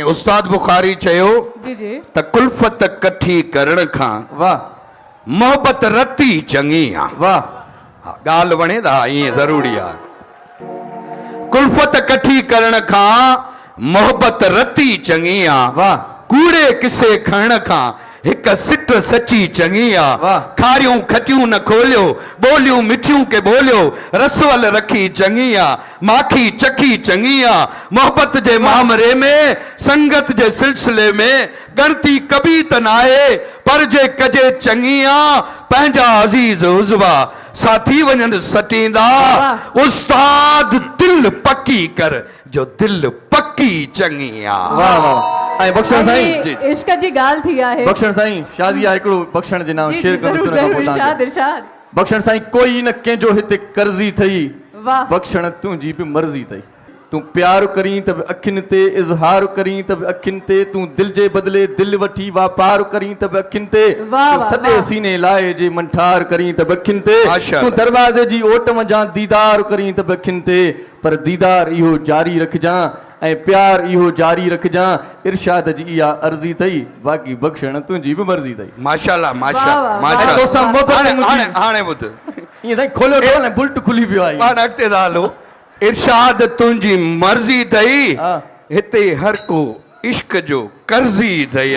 उस्ताद बुखारी चयो जी जी त कुल्फत कठी करण खां वाह मोहब्बत रती चङी आ। वाह ॻाल्हि वणे था ईअं ज़रूरी आहे। कुल्फत कठी करण खां मोहब्बत रती चङी आ। वाह कूड़े किसे खणण खां हिक सिट सची चङी आ। वाह खारियूं खटियूं न खोलियो ॿोलियूं मिठियूं के ॿोलियो रसवल रखी चङी आ। माखी चखी चङी आ। मोहब्बत जे मामरे में संगत जे सिलसिले में गणती कभी त नाहे पर जे कजे चङी आ। पंहिंजा अज़ीज़ उज़वा साथी वञनि सटींदा उस्ताद दिल पक्की कर जो दिल पक्की चङी आ। वाह वाह ऐं बख़्शण साईं जी इश्क जी ॻाल्हि थी आहे। बख़्शण साईं शाज़िया हिकिड़ो बख़्शण जे नाम शेर कंदुसि उन खां पोइ इरशाद इरशाद बख़्शण साईं कोई न कंहिंजो हिते कर्ज़ी अथई वाह बख़्शण तुंहिंजी बि मर्ज़ी अथई। तूं प्यार करीं त बि अखियुनि ते इज़हार करीं त बि अखियुनि ते तूं दिलि जे बदिले दिलि वठी वापार करीं त बि अखियुनि ते तूं सॼे सीने लाइ जे मंठार करीं त बि अखियुनि ते तूं दरवाज़े जी ओट वञां दीदार करीं त बि अखियुनि ते पर दीदार इहो जारी रखजां ऐं प्यार इहो जारी रखजां। इरशाद जी इहा अर्ज़ी अथई बाक़ी बख़्शण तुंहिंजी बि मर्ज़ी अथई। माशाल्लाह माशाल्लाह माशाल्लाह। हाणे ॿुध ईअं साईं खोलियो थियो न बुल्ट खुली पियो आहे। पाण अॻिते था हलो। इरशाद तुंहिंजी मर्ज़ी अथई हिते हर को इश्क जो कर्ज़ी अथई।